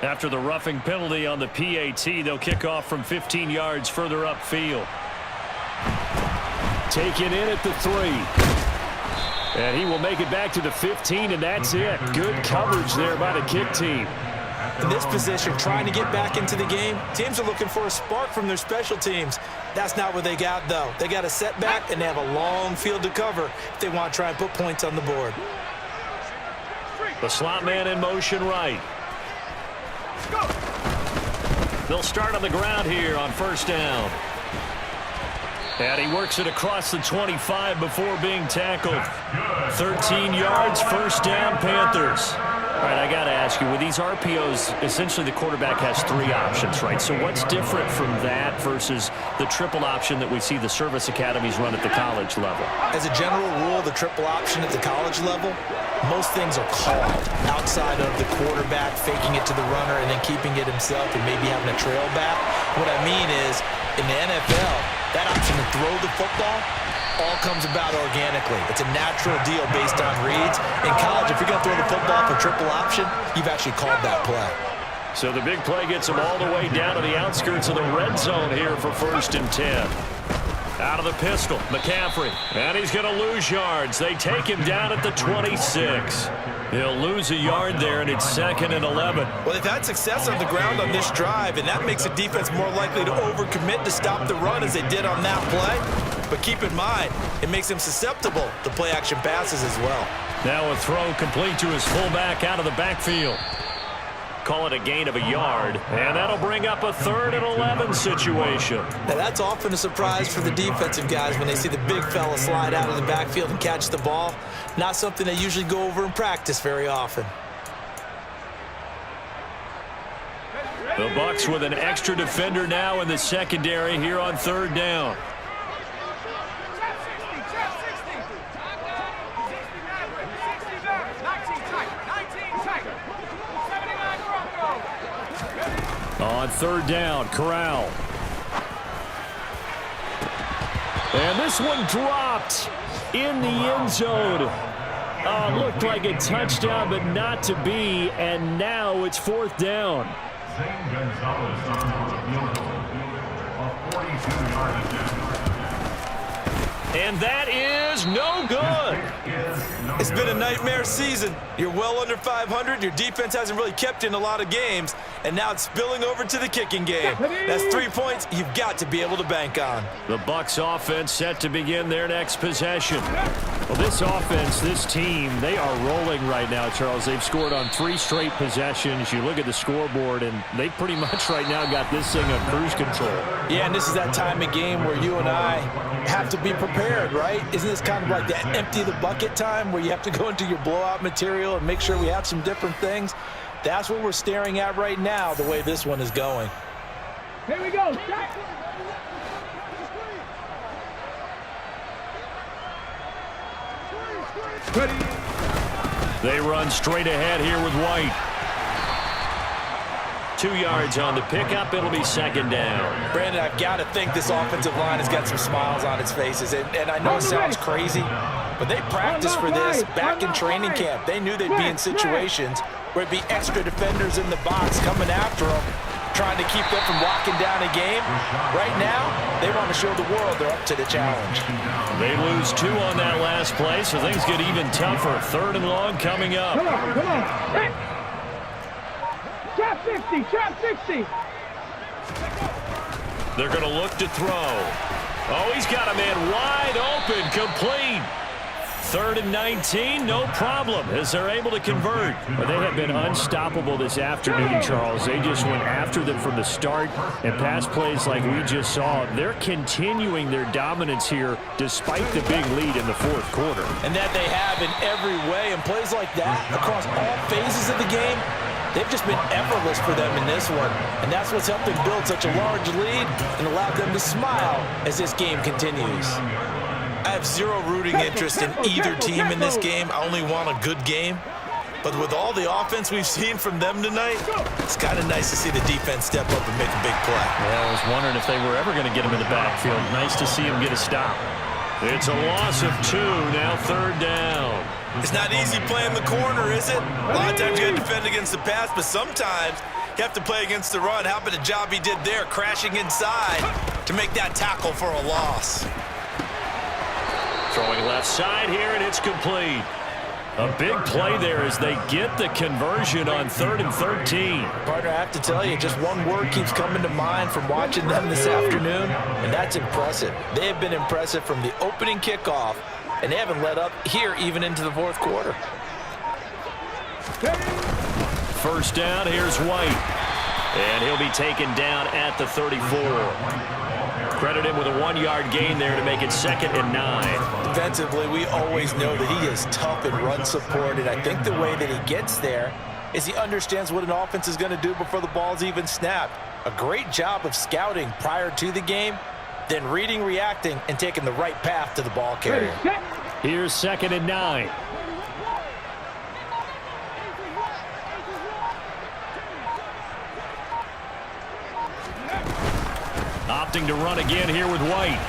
S1: After the roughing penalty on the PAT, they'll kick off from 15 yards further upfield. Taken in at the 3. And he will make it back to the 15, and that's it. Good coverage there by the kick team.
S3: In this position, trying to get back into the game, teams are looking for a spark from their special teams. That's not what they got, though. They got a setback, and they have a long field to cover if they want to try and put points on the board.
S1: The slot man in motion right. They'll start on the ground here on first down. And he works it across the 25 before being tackled. 13 yards, first down, Panthers. All right, I got to ask you, with these RPOs, essentially the quarterback has 3 options, right? So what's different from that versus the triple option that we see the service academies run at the college level?
S3: As a general rule, the triple option at the college level, most things are called outside of the quarterback faking it to the runner and then keeping it himself and maybe having a trail back. What I mean is, in the NFL, that option to throw the football all comes about organically. It's a natural deal based on reads. In college, if you're going to throw the football for triple option, you've actually called that play.
S1: So the big play gets him all the way down to the outskirts of the red zone here for 1st and 10. Out of the pistol, McCaffrey. And he's going to lose yards. They take him down at the 26. He'll lose a yard there, and it's 2nd and 11.
S3: Well, they've had success on the ground on this drive, and that makes a defense more likely to overcommit to stop the run as they did on that play. But keep in mind, it makes them susceptible to play-action passes as well.
S1: Now a throw complete to his fullback out of the backfield. Call it a gain of a yard, and that'll bring up a 3rd and 11 situation.
S3: Now that's often a surprise for the defensive guys when they see the big fella slide out of the backfield and catch the ball. Not something they usually go over in practice very often.
S1: The Bucs with an extra defender now in the secondary here on 3rd down. On 3rd down, Corral. And this one dropped in the end zone. Looked like a touchdown, but not to be. And now it's 4th down.
S4: Zane Gonzalez on the field goal. A 42-yard attempt.
S1: And that is no good.
S3: It's been a nightmare season. You're well under 500. Your defense hasn't really kept in a lot of games. And now it's spilling over to the kicking game. That's 3 points you've got to be able to bank on.
S1: The Bucs offense set to begin their next possession. Well, this offense, this team, they are rolling right now, Charles. They've scored on 3 straight possessions. You look at the scoreboard, and they pretty much right now got this thing on cruise control.
S3: Yeah, and this is that time of game where you and I have to be prepared, right? Isn't this kind of like that empty the bucket time where you have to go into your blowout material and make sure we have some different things? That's what we're staring at right now, the way this one is going.
S2: Here we go. Ready.
S1: They run straight ahead here with White. 2 yards on the pickup. It'll be second down.
S3: Brandon, I've got to think this offensive line has got some smiles on its faces. And I know it sounds crazy, but they practiced for this back in training camp. They knew they'd be in situations where it'd be extra defenders in the box coming after them, trying to keep them from locking down a game. Right now, they want to show the world they're up to the challenge.
S1: They lose 2 on that last play, so things get even tougher. 3rd and long coming up.
S2: Come on. Trap 60, trap 60.
S1: They're going to look to throw. Oh, he's got a man wide open, complete. 3rd and 19, no problem, as they're able to convert. But they have been unstoppable this afternoon, Charles. They just went after them from the start, and pass plays like we just saw, they're continuing their dominance here despite the big lead in the 4th quarter.
S3: And that they have in every way, and plays like that across all phases of the game, they've just been effortless for them in this one. And that's what's helped them build such a large lead and allowed them to smile as this game continues. I have zero rooting interest in either team in this game. I only want a good game. But with all the offense we've seen from them tonight, it's kind of nice to see the defense step up and make a big play.
S1: Yeah, I was wondering if they were ever going to get him in the backfield. Nice to see him get a stop. It's a loss of 2, now 3rd down.
S3: It's not easy playing the corner, is it? A lot of times you got to defend against the pass, but sometimes you have to play against the run. How about the job he did there, crashing inside to make that tackle for a loss?
S1: Throwing left side here, and it's complete. A big play there as they get the conversion on 3rd and 13.
S3: Partner, I have to tell you, just one word keeps coming to mind from watching them this afternoon, and that's impressive. They have been impressive from the opening kickoff, and they haven't let up here even into the 4th quarter.
S1: 1st down, here's White. And he'll be taken down at the 34. Credit him with a 1-yard gain there to make it 2nd and 9.
S3: Defensively, we always know that he is tough in run support, and I think the way that he gets there is he understands what an offense is going to do before the ball's even snapped. A great job of scouting prior to the game, then reading, reacting, and taking the right path to the ball carrier.
S1: Here's 2nd and 9. Opting to run again here with White.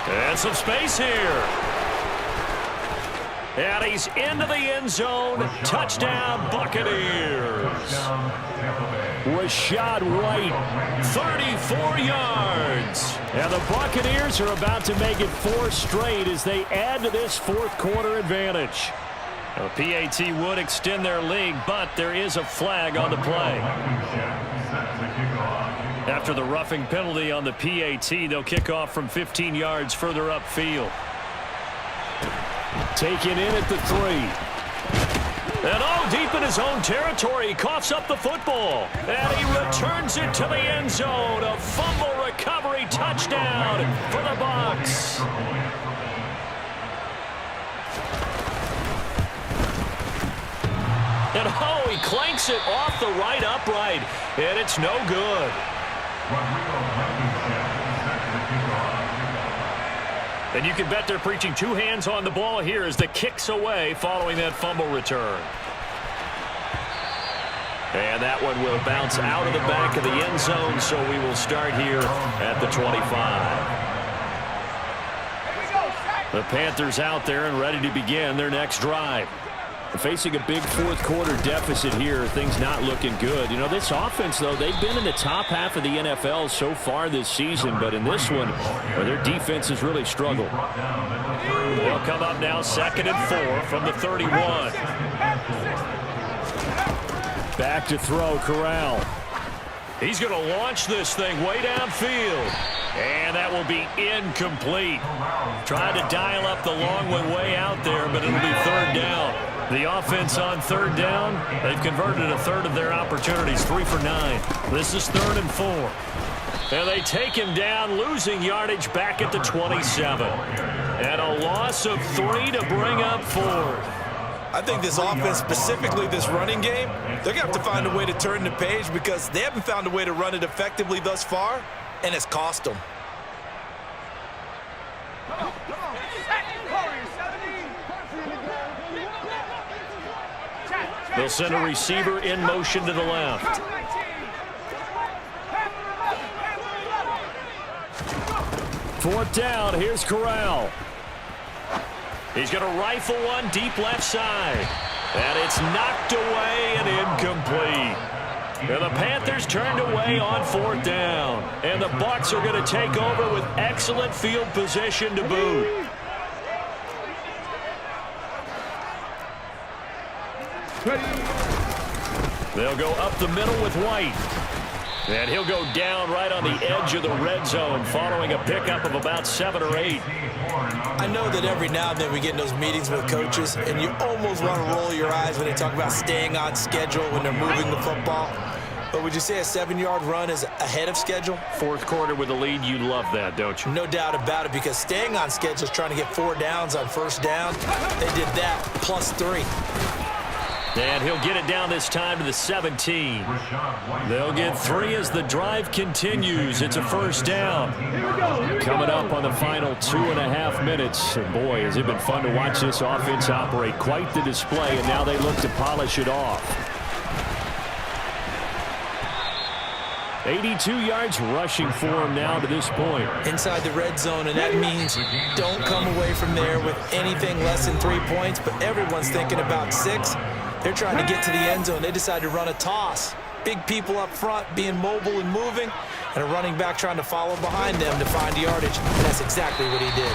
S1: And some space here. And he's into the end zone. Touchdown, Buccaneers. Rashad White, 34 yards. And the Buccaneers are about to make it 4 straight as they add to this 4th quarter advantage. A PAT would extend their lead, but there is a flag on the play. After the roughing penalty on the PAT, they'll kick off from 15 yards further upfield. Taken in at the 3. And oh, deep in his own territory, he coughs up the football. And he returns it to the end zone. A fumble recovery touchdown for the Bucs. And oh, he clanks it off the right upright. And it's no good. And you can bet they're preaching 2 hands on the ball here as the kick's away following that fumble return. And that one will bounce out of the back of the end zone, so we will start here at the 25. The Panthers out there and ready to begin their next drive. Facing a big 4th quarter deficit here, things not looking good. You know, this offense, though, they've been in the top half of the NFL so far this season, but in this one, their defense has really struggled. They'll come up now 2nd and 4 from the 31. Back to throw, Corral. He's going to launch this thing way downfield. And that will be incomplete. Tried to dial up the long one way out there, but it'll be 3rd down. The offense on 3rd down, they've converted a 1/3 of their opportunities, 3 for 9. This is 3rd and 4. And they take him down, losing yardage back at the 27. And a loss of 3 to bring up 4th.
S3: I think this offense, specifically this running game, they're going to have to find a way to turn the page because they haven't found a way to run it effectively thus far, and it's cost them.
S1: They'll send a receiver in motion to the left. Fourth down, here's Corral. He's going to rifle one deep left side. And it's knocked away and incomplete. And the Panthers turned away on fourth down. And the Bucs are going to take over with excellent field position to boot. They'll go up the middle with White. And he'll go down right on the edge of the red zone following a pickup of about 7 or 8.
S3: I know that every now and then we get in those meetings with coaches, and you almost want to roll your eyes when they talk about staying on schedule when they're moving the football. But would you say a 7-yard run is ahead of schedule?
S1: Fourth quarter with a lead, you love that, don't you?
S3: No doubt about it, because staying on schedule is trying to get 4 downs on first down. They did that plus 3.
S1: And he'll get it down this time to the 17. They'll get 3 as the drive continues. It's a first down. Coming up on the final 2.5 minutes. And boy, has it been fun to watch this offense operate. Quite the display, and now they look to polish it off. 82 yards rushing for him now to this point.
S3: Inside the red zone, and that means don't come away from there with anything less than 3 points, but everyone's thinking about 6. They're trying to get to the end zone. They decide to run a toss. Big people up front being mobile and moving, and a running back trying to follow behind them to find yardage. And that's exactly what he did.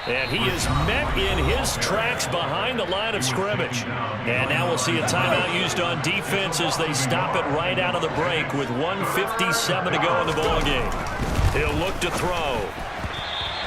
S1: And he is met in his tracks behind the line of scrimmage. And now we'll see a timeout used on defense as they stop it right out of the break with 1:57 to go in the ballgame. He'll look to throw.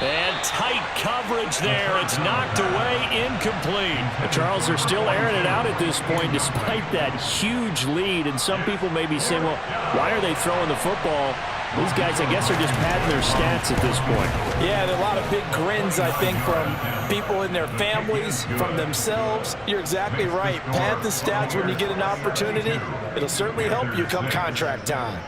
S1: And tight coverage there. It's knocked away, incomplete.
S5: Charles, they're still airing it out at this point despite that huge lead. And some people may be saying, well, why are they throwing the football? These guys, I guess, are just padding their stats at this point.
S3: Yeah, there are a lot of big grins, I think, from people in their families, from themselves. You're exactly right. Pad the stats when you get an opportunity. It'll certainly help you come contract time.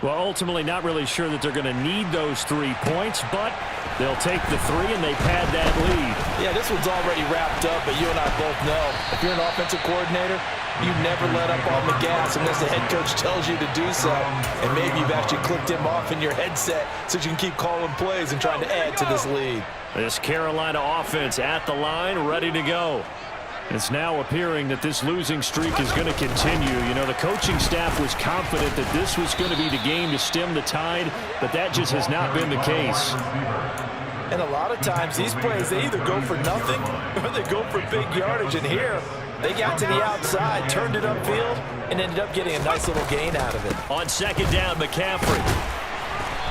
S5: Well, ultimately, not really sure that they're going to need those 3 points, but they'll take the 3 and they pad that lead.
S3: Yeah, this one's already wrapped up, but you and I both know if you're an offensive coordinator, you never let up on the gas unless the head coach tells you to do so. And maybe you've actually clicked him off in your headset so you can keep calling plays and trying to add to this lead.
S1: This Carolina offense at the line, ready to go. It's now appearing that this losing streak is going to continue. You know, the coaching staff was confident that this was going to be the game to stem the tide, but that just has not been the case.
S3: And a lot of times these plays, they either go for nothing or they go for big yardage. And here, they got to the outside, turned it upfield, and ended up getting a nice little gain out of it.
S1: On second down, McCaffrey.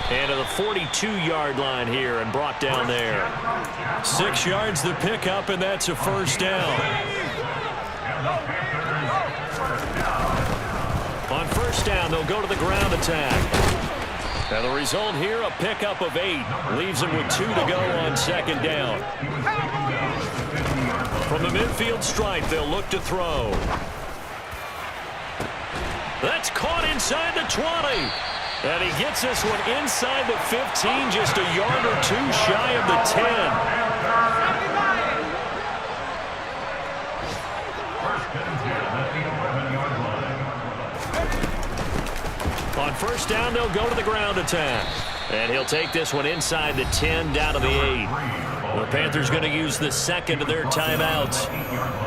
S1: And to the 42-yard line here and brought down there. 6 yards the pickup, and that's a first down. On first down, they'll go to the ground attack. Now the result here, a pickup of 8. Leaves them with 2 to go on second down. From the midfield stripe, they'll look to throw. That's caught inside the 20. And he gets this one inside the 15, just a yard or 2 shy of the 10. On first down, they'll go to the ground attack. And he'll take this one inside the 10, down to the 8. The Panthers going to use the second of their timeouts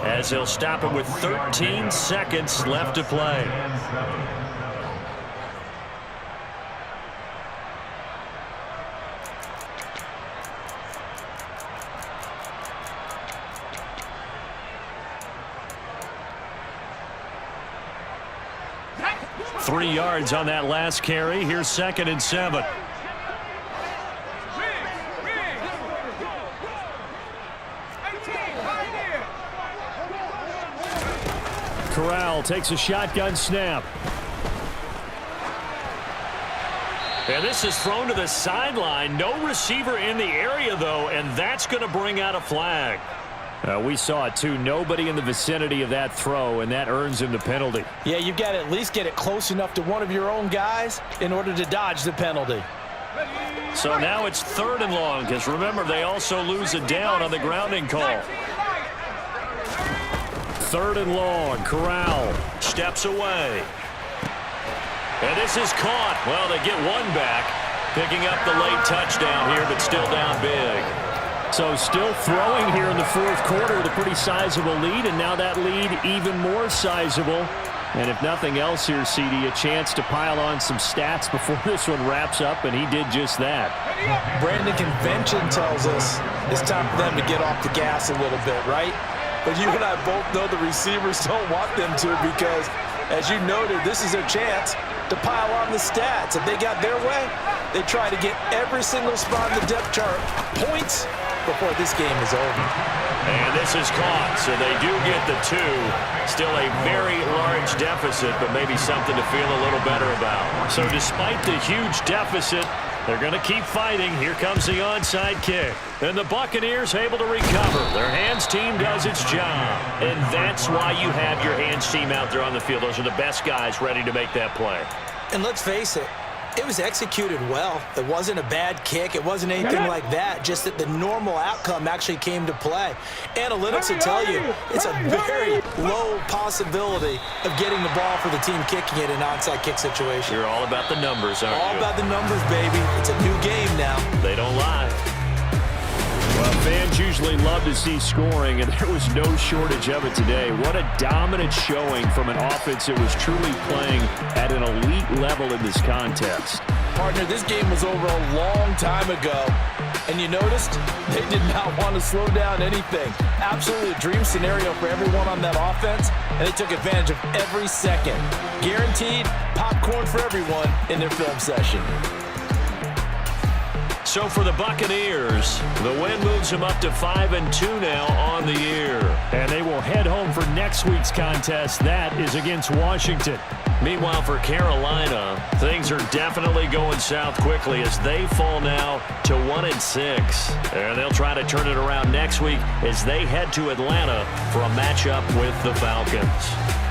S1: as he'll stop it with 13 seconds left to play. Three yards on that last carry. Here's second and 7.
S5: Corral takes a shotgun snap.
S1: And this is thrown to the sideline. No receiver in the area, though, and that's going to bring out a flag.
S5: We saw it, too. Nobody in the vicinity of that throw, and that earns him the penalty.
S3: Yeah, you've got to at least get it close enough to one of your own guys in order to dodge the penalty.
S1: So now it's 3rd and long, because remember, they also lose a down on the grounding call. 3rd and long. Corral steps away. And this is caught. Well, they get one back, picking up the late touchdown here, but still down big.
S5: So still throwing here in the 4th quarter with a pretty sizable lead, and now that lead even more sizable. And if nothing else here, CD, a chance to pile on some stats before this one wraps up, and he did just that.
S3: Brandon, convention tells us it's time for them to get off the gas a little bit, right? But you and I both know the receivers don't want them to because, as you noted, this is their chance to pile on the stats. If they got their way, they try to get every single spot in the depth chart points before this game is over.
S1: And this is caught, so they do get the 2. Still a very large deficit, but maybe something to feel a little better about. So despite the huge deficit, they're going to keep fighting. Here comes the onside kick. And the Buccaneers able to recover. Their hands team does its job. And that's why you have your hands team out there on the field. Those are the best guys ready to make that play.
S3: And let's face it, it was executed well. It wasn't a bad kick. It wasn't anything like that. Just that the normal outcome actually came to play. Analytics will tell you it's a very low possibility of getting the ball for the team kicking it in an onside kick situation.
S1: You're all about the numbers, aren't you?
S3: All about the numbers, baby. It's a new game now.
S1: They don't lie.
S5: Well, fans usually love to see scoring, and there was no shortage of it today. What a dominant showing from an offense that was truly playing at an elite level in this contest.
S3: Partner, this game was over a long time ago, and you noticed they did not want to slow down anything. Absolutely a dream scenario for everyone on that offense, and they took advantage of every second. Guaranteed popcorn for everyone in their film session.
S1: So for the Buccaneers, the win moves them up to 5-2 now on the year.
S5: And they will head home for next week's contest. That is against Washington.
S1: Meanwhile, for Carolina, things are definitely going south quickly as they fall now to 1-6. And they'll try to turn it around next week as they head to Atlanta for a matchup with the Falcons.